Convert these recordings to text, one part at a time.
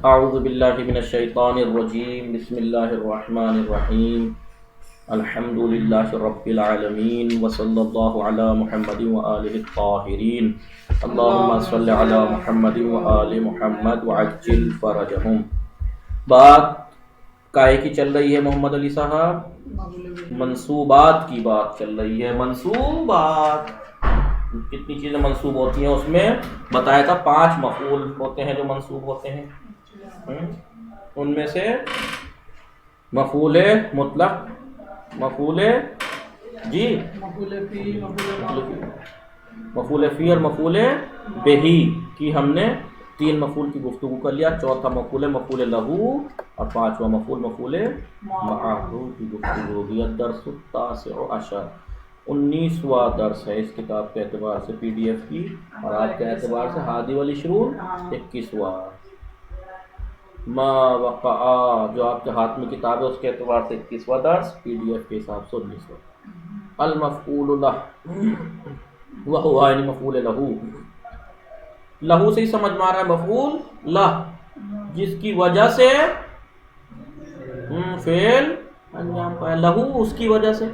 اعوذ باللہ من الشیطان الرجیم بسم اللہ الرحمن الرحیم الحمد للہ رب العالمین وصلی اللہ علی محمد وآلہ الطاہرین اللہم صلی علی محمد وآل محمد وعجل فرجہم۔ بات کائے کی چل رہی ہے محمد علی صاحب؟ منصوبات کی بات چل رہی ہے۔ منصوبات کتنی چیزیں منصوب ہوتی ہیں، اس میں بتایا تھا 5 مفعول ہوتے ہیں جو منصوب ہوتے ہیں۔ ان میں سے مفعول مطلق، مفعول مفعول فی اور مفعول بہی کی ہم نے 3 مفعول کی گفتگو کر لیا۔ چوتھا مفعول لہو اور 5واں مفعول معہ کی گفتگو ہو گئی۔ الدرس التاسع عشر، 19واں درس ہے اس کتاب کے اعتبار سے، پی ڈی ایف کی، اور آپ کے اعتبار سے ہادی والعشرون 21واں۔ ما وقع جو آپ کے ہاتھ میں کتاب ہے اس کے اعتبار سے 21واں درس، پی ڈی ایف کے حساب سے 19واں۔ المفعول لہ وہو یعنی مفعول لہو، لہو سے ہی سمجھ میں آ رہا ہے مفعول لہ، جس کی وجہ سے فعل انجام پایا۔ لہو اس کی وجہ سے،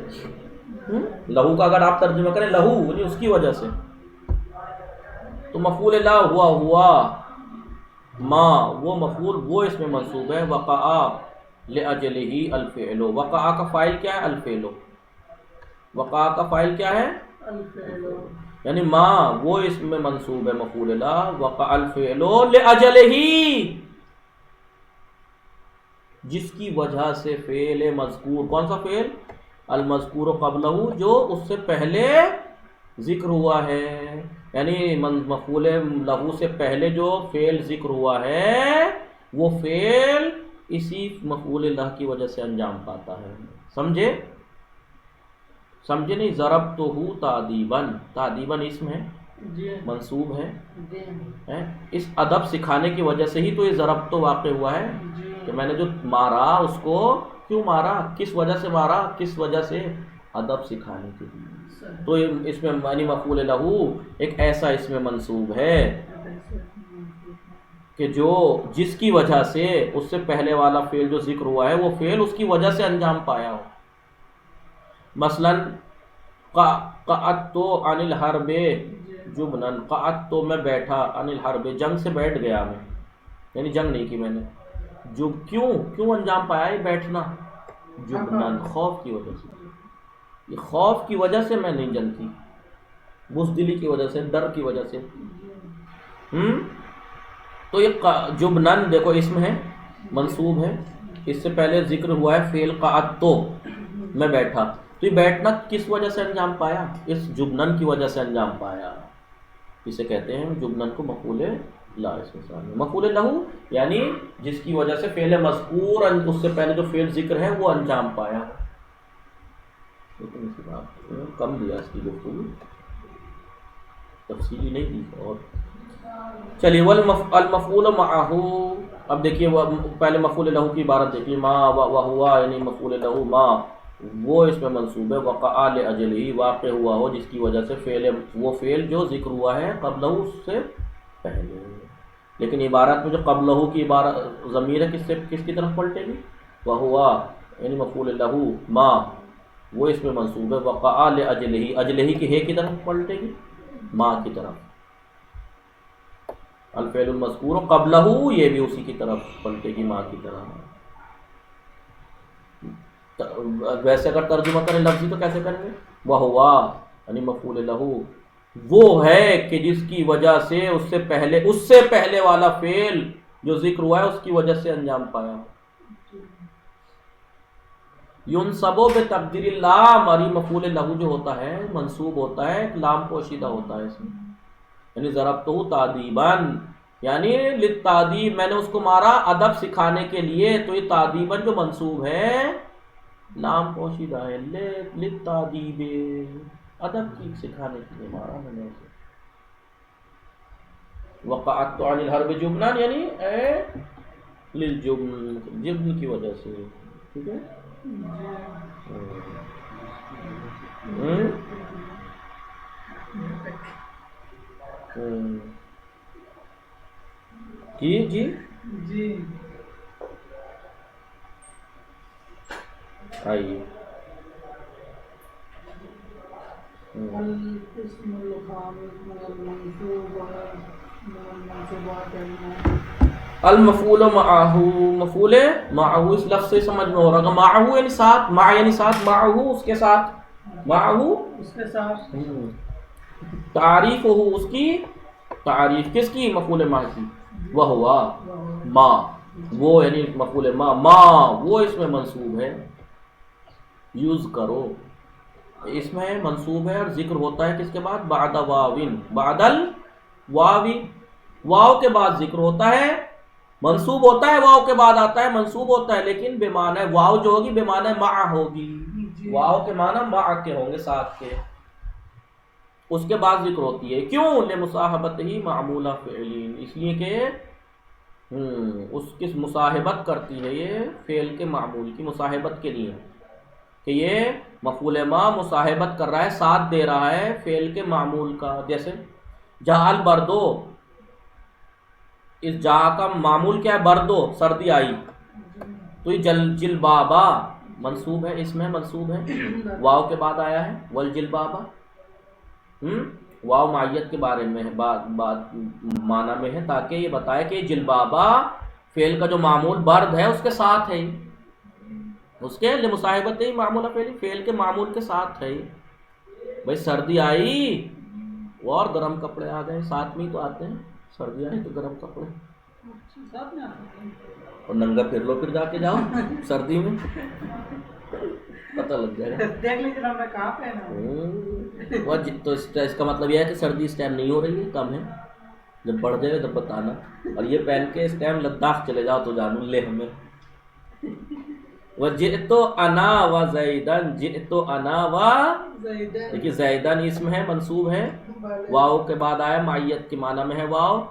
لہو کا اگر آپ ترجمہ کریں لہو یعنی اس کی وجہ سے، تو مفعول لہ ہوا ما وہ مفعول وہ اس میں منصوب ہے۔ وقع لأجلہ الفعل، وقع کا فاعل کیا ہے؟ الفعل۔ وقع کا فاعل کیا ہے؟ الفعل، یعنی ما وہ اس میں منصوب ہے مفعول لا، وقع الفعل لأجلہ جس کی وجہ سے فعل مذکور، کون سا فعل؟ المذکور قبلہ جو اس سے پہلے ذکر ہوا ہے، یعنی مفعول لہو سے پہلے جو فعل ذکر ہوا ہے وہ فعل اسی مفعول لہ کی وجہ سے انجام پاتا ہے۔ سمجھے نہیں؟ ضربتہ تادیباً، تادیباً اسم ہے، منصوب ہے، اس ادب سکھانے کی وجہ سے ہی تو یہ ضربتہ واقع ہوا ہے کہ میں نے جو مارا اس کو کیوں مارا، کس وجہ سے مارا، کس وجہ سے؟ ادب سکھانے کے لیے۔ تو اس میں معنی مفعول لہو ایک ایسا اس میں منصوب ہے کہ جو جس کی وجہ سے اس سے پہلے والا فعل جو ذکر ہوا ہے وہ فعل اس کی وجہ سے انجام پایا ہو۔ مثلا قعدت عن الحرب جبنا، قعدت میں بیٹھا، عن الحرب جنگ سے بیٹھ گیا میں، یعنی جنگ نہیں کی میں نے۔ جو کیوں انجام پایا ہے بیٹھنا؟ جبنا خوف کی وجہ سے، یہ خوف کی وجہ سے میں نہیں جنگ کی، بزدلی کی وجہ سے، ڈر کی وجہ سے۔ تو یہ جبنن دیکھو اسم ہے، منصوب ہے، اس سے پہلے ذکر ہوا ہے فعل قعدت میں بیٹھا، تو یہ بیٹھنا کس وجہ سے انجام پایا؟ اس جبنن کی وجہ سے انجام پایا۔ اسے کہتے ہیں جبنن کو مفعول لا، اس مثال میں مفعول لہو یعنی جس کی وجہ سے فعل مذکور اس سے پہلے جو فعل ذکر ہے وہ انجام پایا۔ لیکن اس بات کم دیا، اس کی گفتگو تفصیلی نہیں دی۔ اور چلیے المفعول معہ، اب دیکھیے پہلے مفعول لہو کی عبارت دیکھیے، ما وہوا یعنی مفعول لہو ما وہ اس میں منصوب ہے، وقع لأجلہ واقع ہوا ہو جس کی وجہ سے فعل وہ فعل جو ذکر ہوا ہے قبلہ اس سے پہلے۔ لیکن عبارت میں جو قبلہ کی عبارت ضمیر ہے کس کی طرف پلٹے گی؟ وہوا یعنی مفعول لہو ما وہ اس میں منصوب ہے، وقع لأجلہ اجلہ کی ہے کی طرف پلٹے گی، ما کی طرف۔ الفعل المذکور قبلہ یہ بھی اسی کی طرف پلٹے گی، ما کی طرح۔ ویسے اگر ترجمہ کریں لفظی تو کیسے کریں گے؟ وہوا یعنی مفعول لہو وہ ہے کہ جس کی وجہ سے اس سے پہلے والا فعل جو ذکر ہوا ہے اس کی وجہ سے انجام پایا۔ ینصب بتقدیر اللام، اور مفعول لہو جو ہوتا ہے منصوب ہوتا ہے ایک لام پوشیدہ ہوتا ہے اس میں، یعنی ضربتہ تعدیباً یعنی للتعدیب، میں نے اس کو مارا ادب سکھانے کے لیے، تو یہ تعدیباً جو منصوب ہے لام پوشیدہ ہے، للتعدیب ادب کی سکھانے کے لیے مارا میں نے اسے۔ وقعت عن الحرب جبنا یعنی للجبن، جبن کی وجہ سے، ٹھیک ہے۔ جی جی آئیے الاسم الخامس من المنصوب من المنصوبات المفعول معه، مفعول معه اس لفظ سے سمجھ میں ہو رہا ہے معه یعنی ساتھ، مع یعنی ساتھ، معه اس کے ساتھ، معه اس کے ساتھ تعریف ہو اس کی تعریف، کس کی؟ مفعول ما کی، وہ ہوا ما، وہ یعنی مفعول ما، ما وہ اس میں منصوب ہے، یوز کرو اس میں منصوب ہے اور ذکر ہوتا ہے کس کے بعد؟ بعد واوین، بعد الواوی، واو کے بعد ذکر ہوتا ہے، منصوب ہوتا ہے واو کے بعد آتا ہے، منصوب ہوتا ہے لیکن بے معنی واو جو ہوگی بے معنی مع ہوگی، واو کے معنی مع کے ہوں گے ساتھ کے، اس کے بعد ذکر ہوتی ہے، کیوں؟ لمصاحبت ہی معمولہ فعلین، اس لیے کہ اس کی مصاحبت کرتی ہے یہ فعل کے معمول کی، مصاحبت کے لیے کہ یہ مفعول ما مصاحبت کر رہا ہے، ساتھ دے رہا ہے فعل کے معمول کا، جیسے جہال بردو، اس جا کا معمول کیا ہے؟ بردو، سردی آئی، تو یہ جلبابا منصوب ہے، اس میں منصوب ہے، واو کے بعد آیا ہے، والجلبابا واو معیت کے بارے میں ہے، بات معنی میں ہے، تاکہ یہ بتائے کہ جلبابا فعل کا جو معمول برد ہے اس کے ساتھ ہے، اس کے لمصاحبت ہی معمولہ فعل کے معمول کے ساتھ ہے، بھائی سردی آئی اور گرم کپڑے آ گئے، ساتھ میں ہی تو آتے ہیں، سردی آئی تو گرم کپڑے، اور ننگا پھر لو، پھر جا کے جاؤ سردی میں پتہ لگ جائے گا، دیکھ لیجیے نا میں کہاں پہ نا، تو اس کا مطلب یہ ہے کہ سردی اس ٹائم نہیں ہو رہی ہے، کم ہے، جب بڑھ جائے تب بتانا، اور یہ پہن کے اس ٹائم لداخ چلے جاؤ تو جانو لے ہمیں، وجئت انا و زیدن، جئت انا و، دیکھیے زیدن اسم ہے منصوب ہے، واو کے بعد آیا، معیت کے معنی میں ہے واو،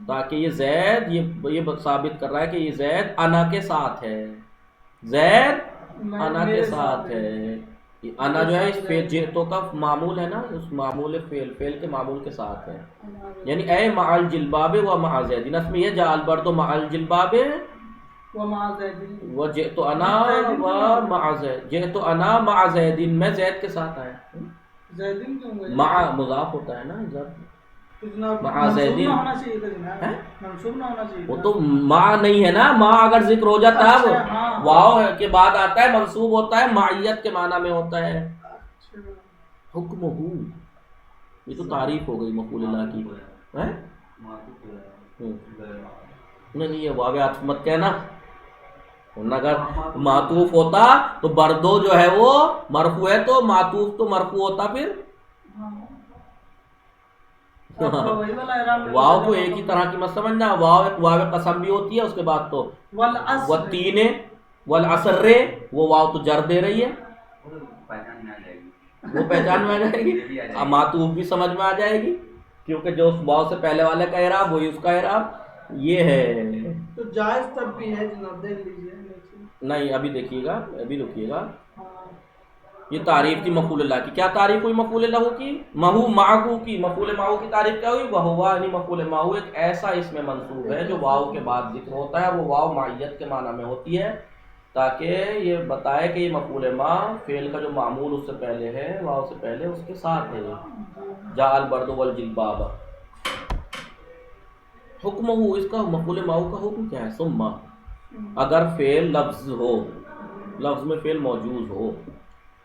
تاکہ یہ زید یہ ثابت کر رہا ہے کہ یہ زید انا کے ساتھ ہے، زید انا کے ساتھ ہے، انا جو ہے اس فعل جئتو کا معمول ہے نا، اس معمول فعل کے معمول کے ساتھ ہے، یعنی اے مع الجلباب و مع زید، اس میں یہ جا البرد مع الجلباب وجئت انا و مع زید، جئت انا مع زیدین، میں زید کے ساتھ آیا، مع مضاف ہوتا ہے نا، مع زیدین وہ تو مع نہیں ہے نا، مع اگر ذکر ہو جاتا ہے اب واو کے بعد آتا ہے، منصوب ہوتا ہے، معیت کے معنی میں ہوتا ہے، حکم ہو، یہ تو تعریف ہو گئی مفعول اللہ کی، نہیں یہ واو عطف مت کہنا، اگر معطوف ہوتا تو بردو جو ہے وہ مرفوع ہے، تو معطوف تو مرفوع ہوتا، پھر واو کو ایک ہی طرح کی مت سمجھنا، واو ایک واو قسم بھی ہوتی ہے، اس کے بعد تو والتین والعصر، وہ واو تو جر دے رہی ہے، وہ پہچان میں آ جائے گی، معطوف بھی سمجھ میں آ جائے گی، کیونکہ جو اس واو سے پہلے والے کا اعراب وہی اس کا اعراب یہ ہے، تو جائز تب بھی ہے جناب، دیکھ لیجیے، نہیں ابھی دیکھیے گا، ابھی رکیے گا، یہ تعریف تھی مفعول اللہ کی، کیا تعریف ہوئی مفعول اللہ کی؟ مہو معہو کی، مفعول معہو کی تعریف کیا ہوئی؟ وہوا، یعنی مفعول معہو ایک ایسا اس میں منصوب ہے جو واو کے بعد ذکر ہوتا ہے، وہ واو معیت کے معنی میں ہوتی ہے، تاکہ یہ بتائے کہ یہ مفعول ما فعل کا جو معمول اس سے پہلے ہے، واو سے پہلے اس کے ساتھ ہے، جاء البرد والجلباب، حکم ہو، اس کا مفعول معہو کا حکم کیا ہے؟ ثم، اگر فعل لفظ ہو، لفظ میں فعل موجود ہو،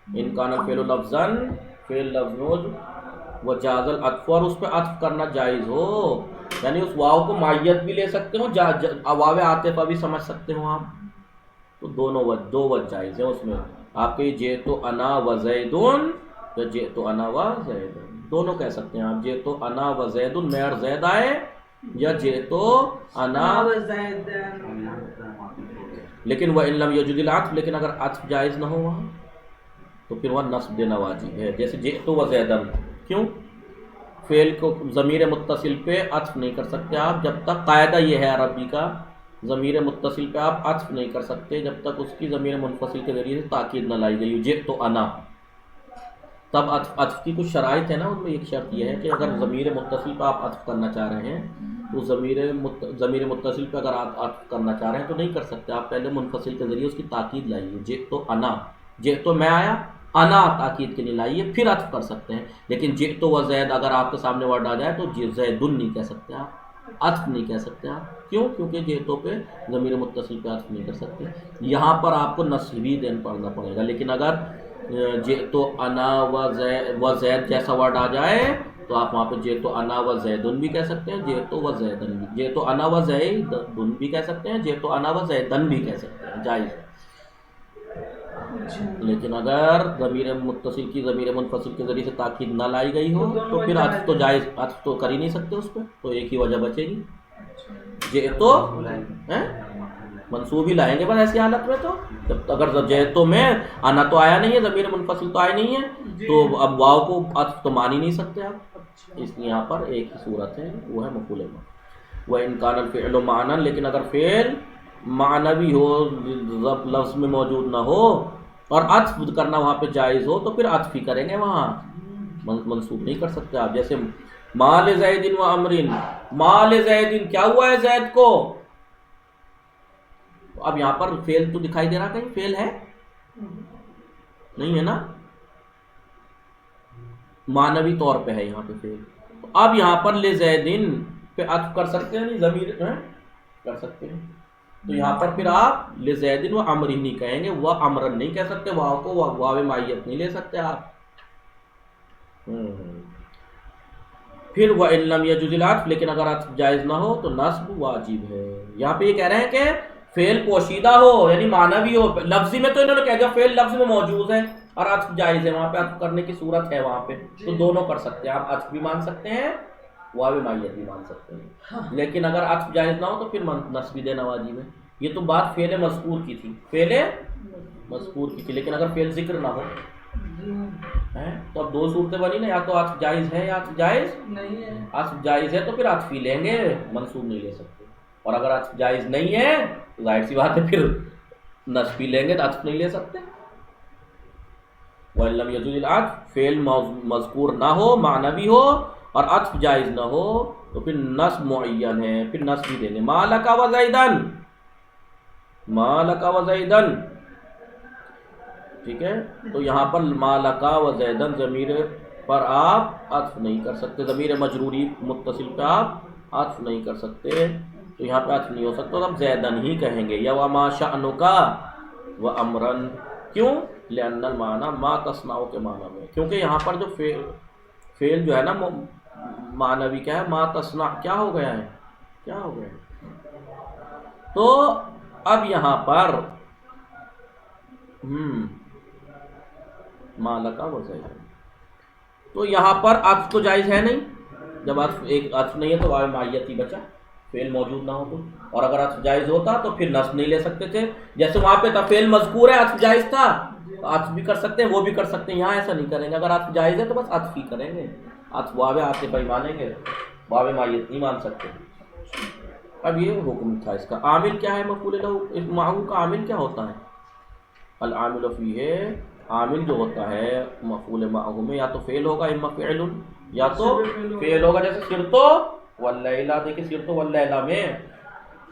ان کان الفعل لفظا، فعل لفظ ہو، وجاز العطف، اور اس پہ عطف کرنا جائز ہو، یعنی اس واو کو معیت بھی لے سکتے ہو، واو عاطفہ بھی سمجھ سکتے ہو آپ، تو دو وجہ جائز ہیں اس میں، آپ کے جئت انا و زیدن یا جئت انا و زیدن، دونوں کہہ سکتے ہیں آپ، جئت انا و زیدن، میں اور زید آئے، یا جئت انا و زیدن، لیکن وَإِن لَمْ يَجُدِ الْعَطْفُ، لیکن اگر عطف جائز نہ ہو وہاں تو پھر وہ نصب دینا واجب ہے، جیسے جئت و زیدن، کیوں؟ فعل کو ضمیر متصل پہ عطف نہیں کر سکتے آپ، جب تک، قاعدہ یہ ہے عربی کا، ضمیر متصل پہ آپ عطف نہیں کر سکتے جب تک اس کی ضمیر منفصل کے ذریعے سے تاکید نہ لائی گئی، جئت انا، تب عطف کی کچھ شرائط ہے نا، ان میں ایک شرط یہ ہے کہ اگر ضمیر متصل پہ آپ عطف کرنا چاہ رہے ہیں تو ضمیر متصل پہ اگر آپ عطف کرنا چاہ رہے ہیں تو نہیں کر سکتے، آپ پہلے منفصل کے ذریعے اس کی تاکید لائیے. جئت انا، جئت میں آیا، انا تاکید کے لیے لائیے، پھر عطف کر سکتے ہیں. لیکن جئت و زید اگر آپ کے سامنے ورڈ آ جائے تو زیدن نہیں کہہ سکتے آپ، عطف نہیں کہہ سکتے آپ. کیوں؟ کیونکہ جئتوں پہ ضمیر متصل پہ عطف نہیں کر سکتے. یہاں پر آپ کو نصبی دین پڑھنا پڑے گا. لیکن اگر جئت انا و زید جیسا ورڈ آ جائے تو آپ وہاں پہ جئت انا و زیدن بھی کہہ سکتے ہیں، جئت و زیدن بھی، جئت انا و زیدن بھی کہہ سکتے ہیں، جئت انا و زیدن بھی کہہ سکتے ہیں، جائز ہے. لیکن اگر ضمیر متصل کی ضمیر منفصل کے ذریعے سے تاکید نہ لائی گئی ہو تو پھر عطف تو جائز، عطف تو کر ہی نہیں سکتے اس پہ، تو ایک ہی وجہ بچے گی. جئتو منصوب ہی لائیں گے بس ایسی حالت میں. تو جب اگر جئتو میں آنا تو آیا نہیں ہے، ضمیر منفصل تو آیا نہیں ہے، تو اب واو کو عطف تو مان ہی نہیں سکتے آپ. اس لیے یہاں پر ایک ہی صورت ہے، وہ ہے مفعول ماں. وَإِنْ كَانَ الْفِعْلُ مَعْنًا، لیکن اگر فعل معنوی ہو، لفظ میں موجود نہ ہو اور عطف کرنا وہاں پہ جائز ہو تو پھر عطف ہی کریں گے، وہاں منصوب نہیں کر سکتے آپ. جیسے مال زید و امرن، مال زید کیا ہوا ہے زید کو. اب یہاں پر فعل تو دکھائی دے رہا، کہیں فعل ہے نہیں ہے نا، معنوی طور پہ ہے یہاں پہ فعل. اب یہاں پر لزیدن پہ عطف کر سکتے ہیں، نہیں ضمیر کر سکتے ہیں. تو یہاں پر پھر آپ لزیدن و امرن نہیں کہیں گے، وہ امرن نہیں کہہ سکتے، واو کو واو معیت نہیں لے سکتے آپ. پھر وَإِن لَمْ يَجُزِ الْعَطْفُ، لیکن اگر عطف جائز نہ ہو تو نصب واجب ہے. یہاں پہ یہ کہہ رہے ہیں کہ فعل پوشیدہ ہو یعنی معنوی ہو. لفظی میں تو انہوں نے کہا جب فعل لفظ میں موجود ہے اور عطف جائز ہے، وہاں پہ عطف کرنے کی صورت ہے وہاں پہ، تو دونوں کر سکتے ہیں آپ، عطف بھی مان سکتے ہیں، واو معیت بھی مان سکتے ہیں. لیکن اگر عطف جائز نہ ہو تو پھر نصب دینا واجب ہے. یہ تو بات فعل مذکور کی تھی، فعل مذکور کی تھی. لیکن اگر فعل ذکر نہ ہو تو اب دو صورتیں بنی نا، یا تو عطف جائز ہے یا عطف جائز نہیں ہے. عطف جائز ہے تو پھر عطف ہی لیں گے، منصوب نہیں لے سکتے. اور اگر عطف جائز نہیں ہے تو ظاہر سی بات ہے پھر نصب ہی لیں گے، تو عطف نہیں لے سکتے. وَإِن لَمْ يَجُزِ الْعَطْفُ، فعل مذکور نہ ہو، معنوی ہو اور عطف جائز نہ ہو تو پھر نصب معین ہے، پھر نصب ہی دیں گے. مَا لَكَ وَزَيْدًا، مَا لَكَ وَزَيْدًا، ٹھیک ہے. تو یہاں پر مَا لَكَ وَزَيْدًا ضمیر پر آپ عطف نہیں کر سکتے، ضمیر مجروری متصل پہ آپ عطف نہیں کر سکتے، تو یہاں پہ عطف نہیں ہو سکتا، تو آپ زیدن ہی کہیں گے. یا وَمَا شَأْنُكَ وَأَمْرًا، کیوں؟ لِأَنَّ الْمَعْنَى مَا تَصْنَعُ کے معنی میں، کیونکہ یہاں پر جو فعل جو ہے نا معنوی کیا ہے، ما تصنع کیا ہو گیا ہے، کیا ہو گیا ہے. تو اب یہاں پر مالکا وزیدن، تو یہاں پر عطف تو جائز ہے نہیں. جب عطف ایک عطف نہیں ہے تو واو معیت ہی بچا، فعل موجود نہ ہو تو. اور اگر عطف جائز ہوتا تو پھر نصب نہیں لے سکتے تھے. جیسے وہاں پہ تھا فعل مذکور ہے، عطف جائز تھا، تو عطف بھی کر سکتے ہیں، وہ بھی کر سکتے ہیں. یہاں ایسا نہیں کریں گے، اگر عطف جائز ہے تو بس عطف ہی کریں گے، عطف واو عاطف ہی مانیں گے، واو معیت نہیں مان سکتے. اب یہ حکم تھا اس کا. عامل کیا ہے مفعول لہ معہ کا؟ عامل کیا ہوتا ہے؟ العامل فیہ، عامل جو ہوتا ہے مفعول معہ میں یا تو فعل ہوگا، اما فعل یا تو فعل ہوگا. جیسے سرتو واللیلہ، دیکھیں سرتو واللیلہ میں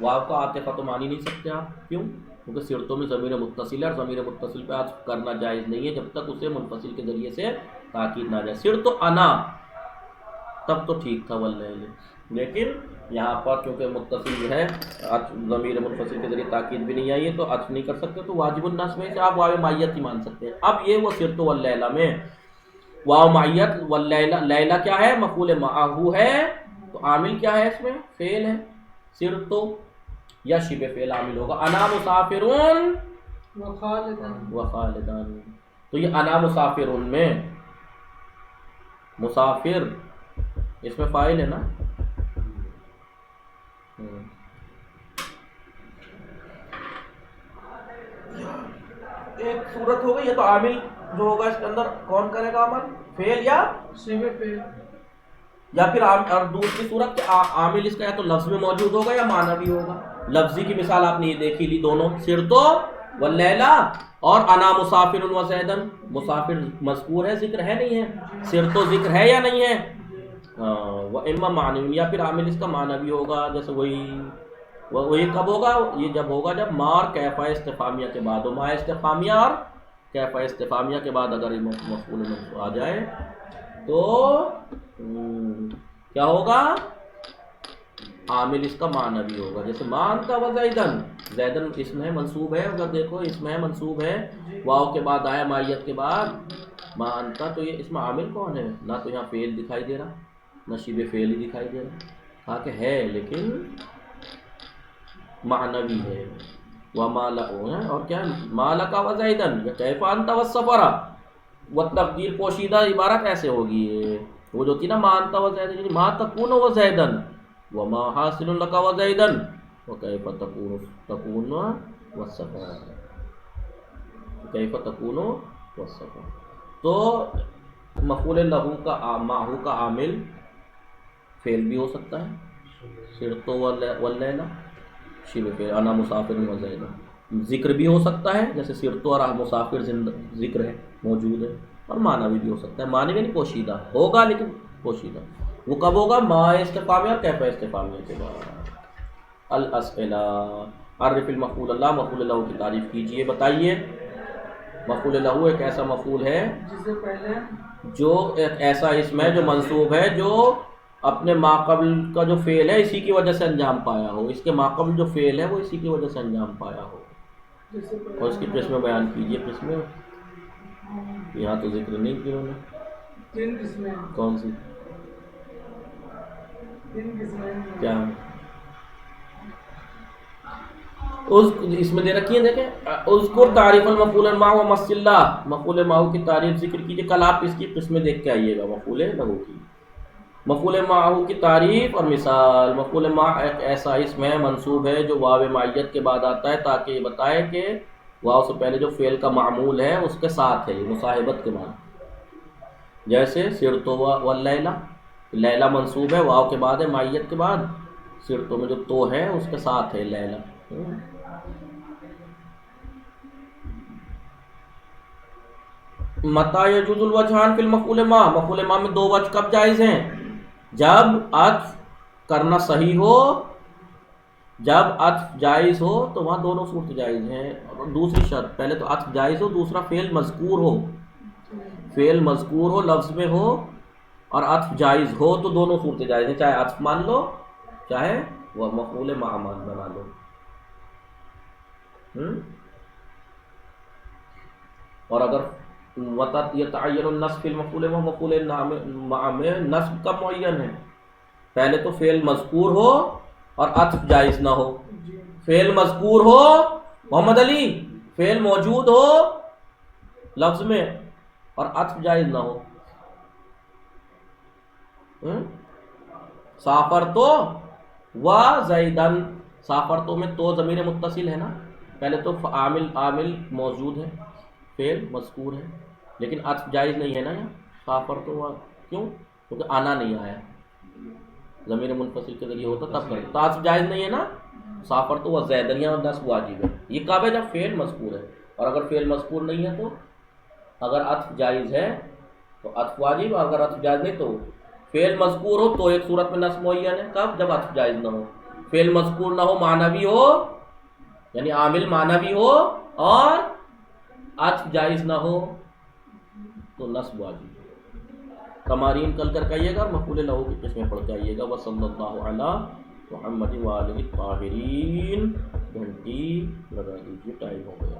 واو کا عاطفہ تو مان ہی نہیں سکتے آپ. کیوں؟ کیونکہ سرتوں میں ضمیر متصل ہے، اور ضمیر متصل پہ عطف کرنا جائز نہیں ہے جب تک اسے منفصل کے ذریعے سے تاکید نہ جائے. سرتو انا تب تو ٹھیک تھا واللیل، لیکن یہاں پر کیونکہ متصل جو ہے ضمیر منفصل کے ذریعے تاکید بھی نہیں آئی ہے تو عطف نہیں کر سکتے، تو واجب النصب میں سے آپ واو معیت ہی مان سکتے ہیں. اب یہ وہ سرتو واللیلہ میں واو معیت، واللیلہ لیلہ کیا ہے؟ مفعول معہ ہے، تو عامل کیا ہے اس میں؟ فعل ہے. سرتو یا شبہ فعل عامل ہوگا. انا مسافرون وخالدان، تو یہ انا مسافرون میں مسافر اس میں فاعل ہے نا. ایک صورت ہو گئی، یہ تو عامل جو ہوگا اس کے اندر کون کرے گا عمل؟ فعل یا شبہ فعل، یا پھر اور دوسری صورت کہ عامل اس کا یا تو لفظ میں موجود ہوگا یا معنی بھی ہوگا. لفظی کی مثال آپ نے یہ دیکھی لی دونوں، سرتو واللیلہ اور انا مسافر و زیدن، مسافر مذکور ہے، ذکر ہے نہیں ہے، سر تو ذکر ہے یا نہیں ہے؟ وہ اما معنی، یا پھر عامل اس کا معنی بھی ہوگا، جیسے وہی کب ہوگا؟ یہ جب ہوگا جب ما اور کیفہ استفہامیہ کے بعد ہو، ما استفہامیہ اور کیفہ استفہامیہ کے بعد اگر مفعول منصوب آ جائے تو کیا ہوگا؟ عامل اس کا معنی بھی ہوگا، جیسے ما انت و زیدن، زیدن اسم ہے منصوب ہے، اگر دیکھو اسم ہے منصوب ہے، واو کے بعد آیا مائیت کے بعد ما انت، تو یہ اسم عامل کون ہے؟ نہ تو یہاں فعل دکھائی دے رہا، نہ شبہ فعل ہی دکھائی دے رہا، کہا کہ ہے لیکن معنوی ہے، اور کیا مالک و زیدن یا کیف انت والسفر، والتقدیر پوشیدہ عبارت ایسے ہوگی، وہ جو تھی نا ما انت و زیدن، یعنی ما تکون و زیدن وما حاصل لک و زیدن وکیف تکون والسفر، کیف تکون والسفر۔ تو مفعول لہو کا ماہو کا عامل فعل بھی ہو سکتا ہے، سرت واللیلہ شبہ فعل، انا مسافر و زیدن، ذکر بھی ہو سکتا ہے، جیسے سرت اور مسافر ذکر ہے، موجود ہے، اور معنوی بھی ہو سکتا ہے، معنوی نہیں پوشیدہ ہوگا لیکن پوشیدہ، وہ کب ہوگا؟ ما استفہامیہ اور کیفہ استفہامیہ کے بعد۔ الاسئلہ، عرف المفعول اللہ، مفعول لہو کی تعریف کیجئے، بتائیے۔ مفعول لہو ایک ایسا مفعول ہے جس سے پہلے جو ایک ایسا اسم ہے جو منصوب ہے، جو اپنے ماقبل کا جو فعل ہے اسی کی وجہ سے انجام پایا ہو، اس کے ماقبل جو فعل ہے وہ اسی کی وجہ سے انجام پایا ہو، جس سے پہلے اور اس کی قسمیں بیان کیجئے۔ قسمیں یہاں تو ذکر نہیں کی انہوں نے، 3 قسمیں، کون سی؟ 3 قسمیں کیا اس میں دے رکھی ہے، دیکھیں، اذکر تعریف المفعول الماء و مس اللہ، مفعول ماء کی تعریف ذکر کیجیے، کل آپ اس کی قسمیں دیکھ کے آئیے گا مفعول لہو کی۔ مفعول ماء کی تعریف اور مثال۔ مفعول ماء ایک ایسا اسم ہے منصوب ہے جو واو معیت کے بعد آتا ہے تاکہ یہ بتائے کہ واو سے پہلے جو فعل کا معمول ہے اس کے ساتھ ہے، مصاحبت کے معنی، جیسے سرتو واللیلہ، لیلہ منصوب ہے، واو کے بعد ہے معیت کے بعد، سرتو میں جو تو ہے اس کے ساتھ ہے لیلہ۔ متی یجوز الوجہان فی المفعول ماء، مفعول ماء میں 2 وجہ کب جائز ہیں؟ جب عطف کرنا صحیح ہو، جب عطف جائز ہو تو وہاں دونوں صورت جائز ہیں، اور دوسری شرط، پہلے تو عطف جائز ہو، دوسرا فعل مذکور ہو، فعل مذکور ہو، لفظ میں ہو، اور عطف جائز ہو تو دونوں صورتیں جائز ہیں، چاہے عطف مان لو چاہے وہ مفعول ماء بنا لو۔ اور اگر یتعین النصب فی المفعول ماء، مفعول ماء میں نصب کا معین ہے، پہلے تو فعل مذکور ہو اور عطف جائز نہ ہو، فعل مذکور ہو محمد علی، فعل موجود ہو لفظ میں اور عطف جائز نہ ہو۔ سافرتو و زیدن، سافرتو میں تو ضمیر متصل ہے نا، پہلے تو عامل موجود ہے، فعل مذکور ہے، لیکن عطف جائز نہیں ہے نا یہاں، سافرتو و، کیوں؟ کیونکہ آنا نہیں آیا، ضمیر منفصل کے ذریعے ہوتا تب کرے، تو عطف جائز نہیں ہے نا، سافرتو و زیدن، یہاں نصب واجب ہے، یہ کب ہے؟ جب فعل مذکور ہے، اور اگر فعل مذکور نہیں ہے تو اگر عطف جائز ہے تو عطف واجب، اور اگر عطف جائز نہیں تو فعل مذکور ہو تو ایک صورت میں نصب معین ہے، کب؟ جب عطف جائز نہ ہو، فعل مذکور نہ ہو، معنوی ہو، یعنی عامل معنوی ہو، اور عطف جائز نہ ہو تو نصب واجب۔ تمارین کل کر کے آئیے گا، اور مفعول لہو کی قسمیں پڑھ کے آئیے گا۔ وصلی اللہ علی محمد وآلہ الطاہرین۔ گھنٹی لگا دیجیے، ٹائم ہو گیا۔